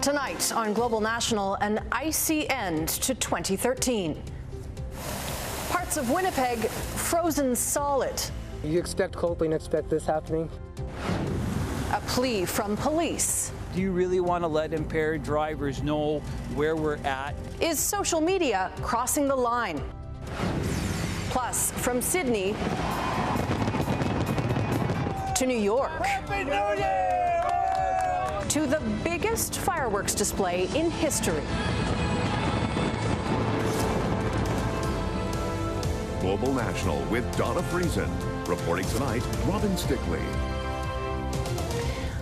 Tonight on Global National, an icy end to 2013. Parts of Winnipeg frozen solid. You expect cold, but you don't expect this happening. A plea from police. Do you really want to let impaired drivers know where we're at? Is social media crossing the line? Plus, from Sydney to New York. Happy New Year! To the biggest fireworks display in history. Global National with Donna Friesen. Reporting tonight, Robin Stickley.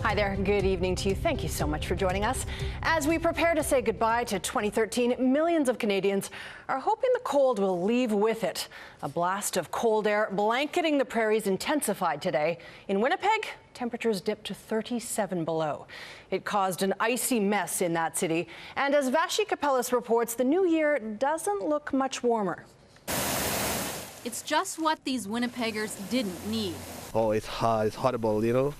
Hi there, good evening to you. Thank you so much for joining us. As we prepare to say goodbye to 2013, millions of Canadians are hoping the cold will leave with it. A blast of cold air blanketing the prairies intensified today. In Winnipeg, temperatures dipped to 37 below. It caused an icy mess in that city. And as Vashi Kapelis reports, the new year doesn't look much warmer. It's just what these Winnipeggers didn't need. Oh, it's hot. It's horrible, you know.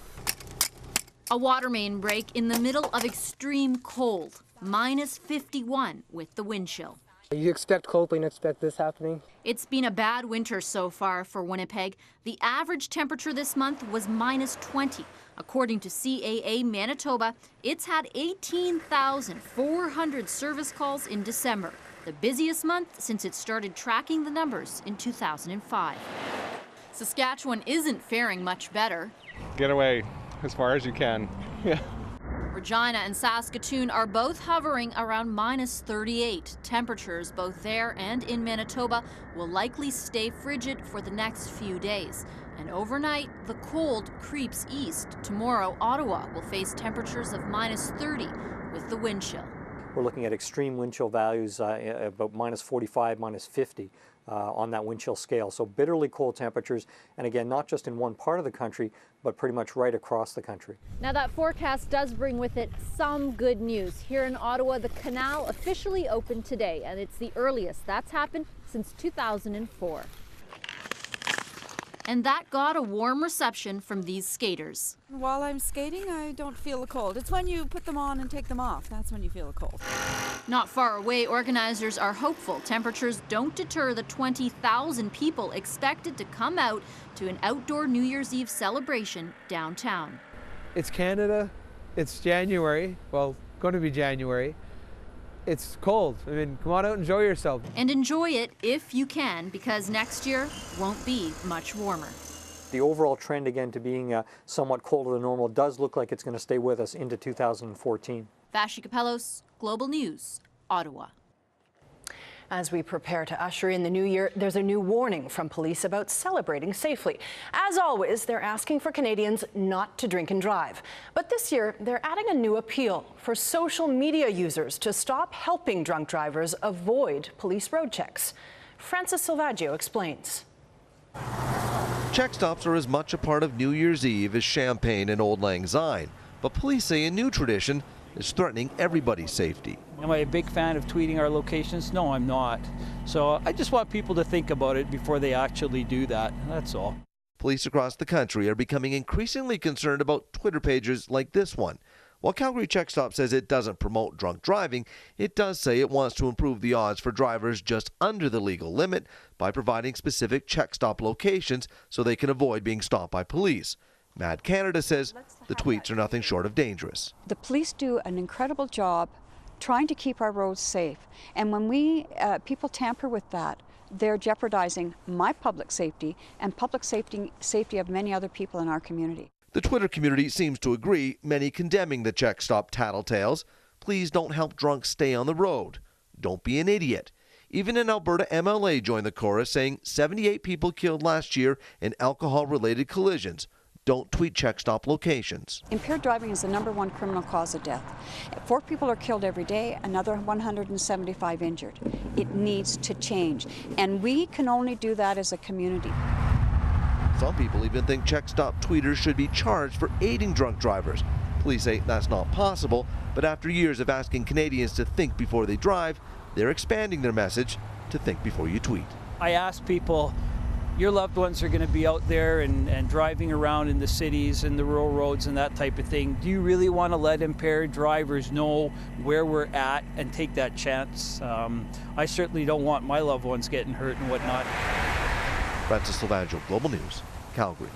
A water main break in the middle of extreme cold, minus 51 with the wind chill. You expect cold, but you don't expect this happening. It's been a bad winter so far for Winnipeg. The average temperature this month was minus 20. According to CAA Manitoba, it's had 18,400 service calls in December, the busiest month since it started tracking the numbers in 2005. Saskatchewan isn't faring much better. Get away as far as you can. Yeah. Regina and Saskatoon are both hovering around minus 38. Temperatures both there and in Manitoba will likely stay frigid for the next few days. And overnight, the cold creeps east. Tomorrow, Ottawa will face temperatures of minus 30 with the wind chill. We're looking at extreme wind chill values about minus 45, minus 50 on that wind chill scale. So bitterly cold temperatures, and again, not just in one part of the country, but pretty much right across the country. Now that forecast does bring with it some good news. Here in Ottawa, the canal officially opened today, and it's the earliest that's happened since 2004. And that got a warm reception from these skaters. While I'm skating, I don't feel the cold. It's when you put them on and take them off, that's when you feel the cold. Not far away, organizers are hopeful temperatures don't deter the 20,000 people expected to come out to an outdoor New Year's Eve celebration downtown. It's Canada, it's January, well, going to be January. It's cold. I mean, come on out and enjoy yourself. And enjoy it if you can, because next year won't be much warmer. The overall trend, again, to being somewhat colder than normal does look like it's going to stay with us into 2014. Vashi Kapelis, Global News, Ottawa. As we prepare to usher in the new year, there's a new warning from police about celebrating safely. As always, they're asking for Canadians not to drink and drive. But this year, they're adding a new appeal for social media users to stop helping drunk drivers avoid police road checks. Francis Silvaggio explains. Check stops are as much a part of New Year's Eve as champagne and Auld Lang Syne. But police say a new tradition is threatening everybody's safety. Am I a big fan of tweeting our locations? No, I'm not. So I just want people to think about it before they actually do that. That's all. Police across the country are becoming increasingly concerned about Twitter pages like this one. While Calgary Check Stop says it doesn't promote drunk driving, it does say it wants to improve the odds for drivers just under the legal limit by providing specific check stop locations so they can avoid being stopped by police. Mad Canada says the tweets are nothing short of dangerous. The police do an incredible job trying to keep our roads safe, and when people tamper with that, they're jeopardizing my public safety and public safety of many other people in our community. The Twitter community seems to agree, many condemning the check stop tattletales. Please don't help drunks stay on the road. Don't be an idiot. Even an Alberta MLA joined the chorus, saying 78 people killed last year in alcohol-related collisions. Don't tweet check stop locations. Impaired driving is the #1 criminal cause of death. 4 people are killed every day, another 175 injured. It needs to change, and we can only do that as a community. Some people even think check stop tweeters should be charged for aiding drunk drivers. Police say that's not possible, but after years of asking Canadians to think before they drive, they're expanding their message to think before you tweet. I ask people, your loved ones are going to be out there and driving around in the cities and the rural roads and that type of thing. Do you really want to let impaired drivers know where we're at and take that chance? I certainly don't want my loved ones getting hurt and whatnot. Francis Silvangio, Global News, Calgary.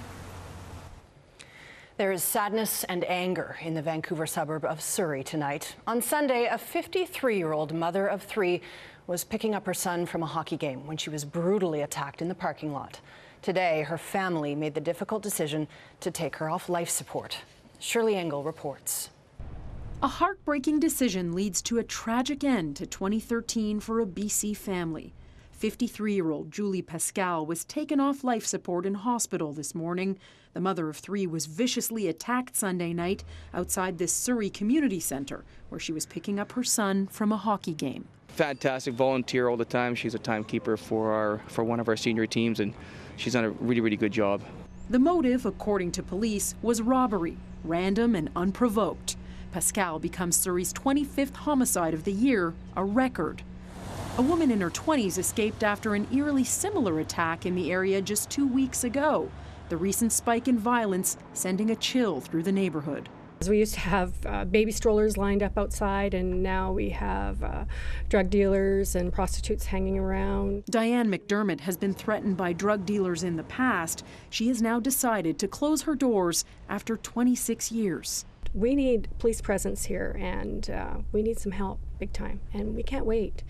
There is sadness and anger in the Vancouver suburb of Surrey tonight. On Sunday, a 53-year-old mother of 3 was picking up her son from a hockey game when she was brutally attacked in the parking lot. Today, her family made the difficult decision to take her off life support. Shirley Engel reports. A heartbreaking decision leads to a tragic end to 2013 for a BC family. 53-year-old Julie Pascal was taken off life support in hospital this morning. The mother of 3 was viciously attacked Sunday night outside this Surrey Community Centre, where she was picking up her son from a hockey game. Fantastic, volunteer all the time. She's a timekeeper for one of our senior teams, and she's done a really, really good job. The motive, according to police, was robbery, random and unprovoked. Pascal becomes Surrey's 25th homicide of the year, a record. A woman in her 20s escaped after an eerily similar attack in the area just 2 weeks ago. The recent spike in violence sending a chill through the neighborhood. We used to have baby strollers lined up outside, and now we have drug dealers and prostitutes hanging around. Diane McDermott has been threatened by drug dealers in the past. She has now decided to close her doors after 26 years. We need police presence here, and we need some help big time, and we can't wait.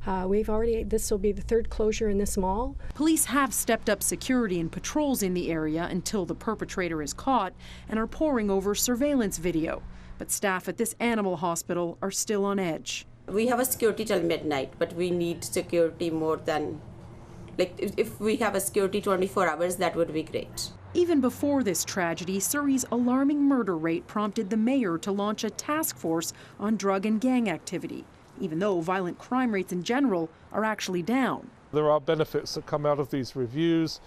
This will be the 3rd closure in this mall. Police have stepped up security and patrols in the area until the perpetrator is caught and are poring over surveillance video. But staff at this animal hospital are still on edge. We have a security till midnight, but we need security more than, if we have a security 24 hours, that would be great. Even before this tragedy, Surrey's alarming murder rate prompted the mayor to launch a task force on drug and gang activity, even though violent crime rates in general are actually down. There are benefits that come out of these reviews.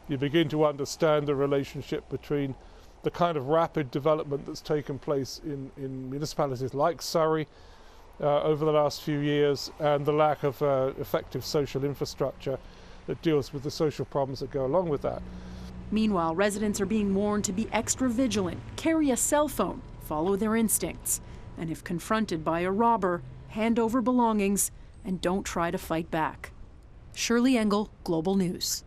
You begin to understand the relationship between the kind of rapid development that's taken place in municipalities like Surrey over the last few years, and the lack of effective social infrastructure that deals with the social problems that go along with that. Meanwhile, residents are being warned to be extra vigilant, carry a cell phone, follow their instincts, and if confronted by a robber, hand over belongings and don't try to fight back. Shirley Engel, Global News.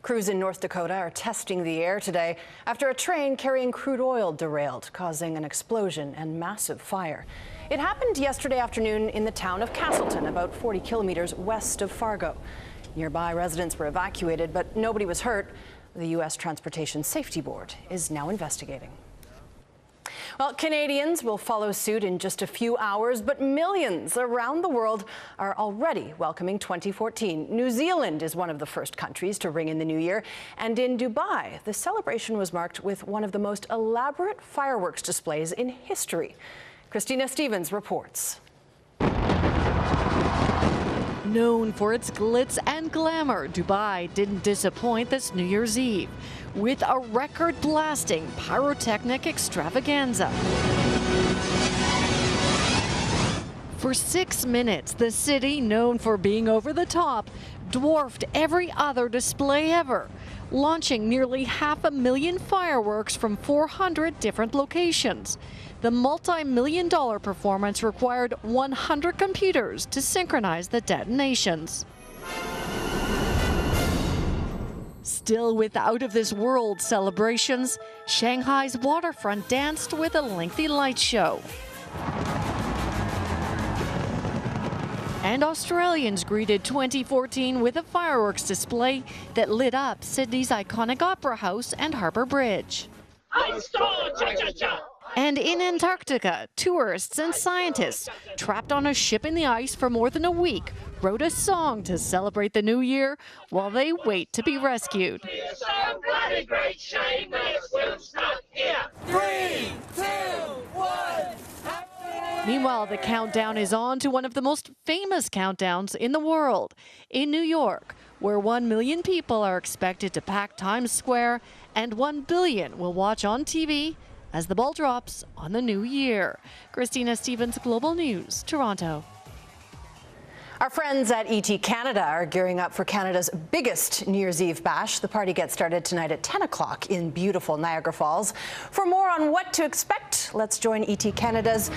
Crews in North Dakota are testing the air today after a train carrying crude oil derailed, causing an explosion and massive fire. It happened yesterday afternoon in the town of Castleton, about 40 kilometers west of Fargo. Nearby residents were evacuated, but nobody was hurt. The U.S. Transportation Safety Board is now investigating. Well, Canadians will follow suit in just a few hours, but millions around the world are already welcoming 2014. New Zealand is one of the first countries to ring in the new year, and in Dubai, the celebration was marked with one of the most elaborate fireworks displays in history. Christina Stevens reports. Known for its glitz and glamour, Dubai didn't disappoint this New Year's Eve with a record-blasting pyrotechnic extravaganza. For 6 minutes, the city, known for being over the top, dwarfed every other display ever, launching nearly 500,000 fireworks from 400 different locations. The multi-million-dollar performance required 100 computers to synchronize the detonations. Still with out-of-this-world celebrations, Shanghai's waterfront danced with a lengthy light show. And Australians greeted 2014 with a fireworks display that lit up Sydney's iconic Opera House and Harbour Bridge. And in Antarctica, tourists and scientists trapped on a ship in the ice for more than a week wrote a song to celebrate the new year while they wait to be rescued. We're so bloody great, shameless, we're stuck here. 3, 2, 1. Meanwhile, the countdown is on to one of the most famous countdowns in the world, in New York, where 1 million people are expected to pack Times Square and 1 billion will watch on TV as the ball drops on the new year. Christina Stevens, Global News, Toronto. Our friends at ET Canada are gearing up for Canada's biggest New Year's Eve bash. The party gets started tonight at 10 o'clock in beautiful Niagara Falls. For more on what to expect, let's join ET Canada's,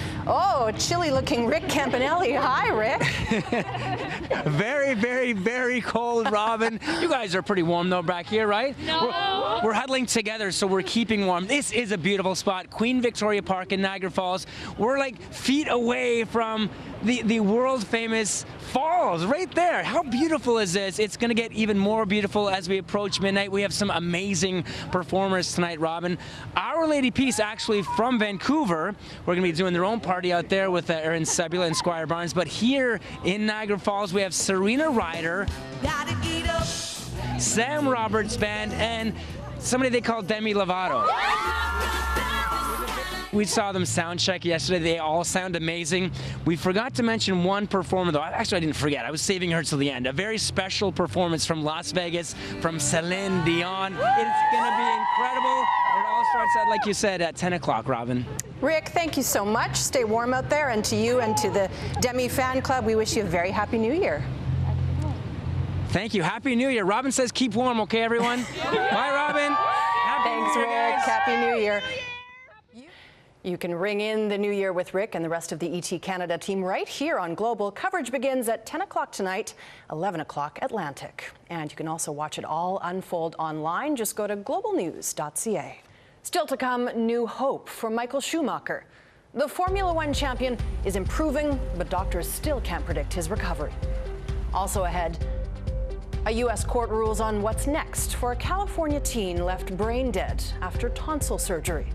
chilly-looking Rick Campanelli. Hi, Rick. Very, very, very cold, Robin. You guys are pretty warm, though, back here, right? No. We're huddling together, so we're keeping warm. This is a beautiful spot, Queen Victoria Park in Niagara Falls. We're like feet away from the world-famous falls right there. How beautiful is this? It's going to get even more beautiful as we approach midnight. We have some amazing performers tonight, Robin. Our Lady Peace, actually from Vancouver, we're going to be doing their own party out there with Erin Sebula and Squire Barnes. But here in Niagara Falls, we have Serena Ryder, Sam Roberts Band, and somebody they call Demi Lovato. We saw them sound check yesterday. They all sound amazing. We forgot to mention one performer, though. Actually, I didn't forget. I was saving her till the end. A very special performance from Las Vegas, from Celine Dion. It's going to be incredible. It all starts out, like you said, at 10 o'clock, Robin. Rick, thank you so much. Stay warm out there. And to you and to the Demi fan club, we wish you a very happy New Year. Thank you. Happy New Year. Robin says keep warm, okay, everyone? Bye, Robin. Thanks, Rick. Happy New Year. You can ring in the new year with Rick and the rest of the ET Canada team right here on Global. Coverage begins at 10 o'clock tonight, 11 o'clock Atlantic. And you can also watch it all unfold online. Just go to globalnews.ca. Still to come, new hope for Michael Schumacher. The Formula One champion is improving, but doctors still can't predict his recovery. Also ahead, a U.S. court rules on what's next for a California teen left brain dead after tonsil surgery.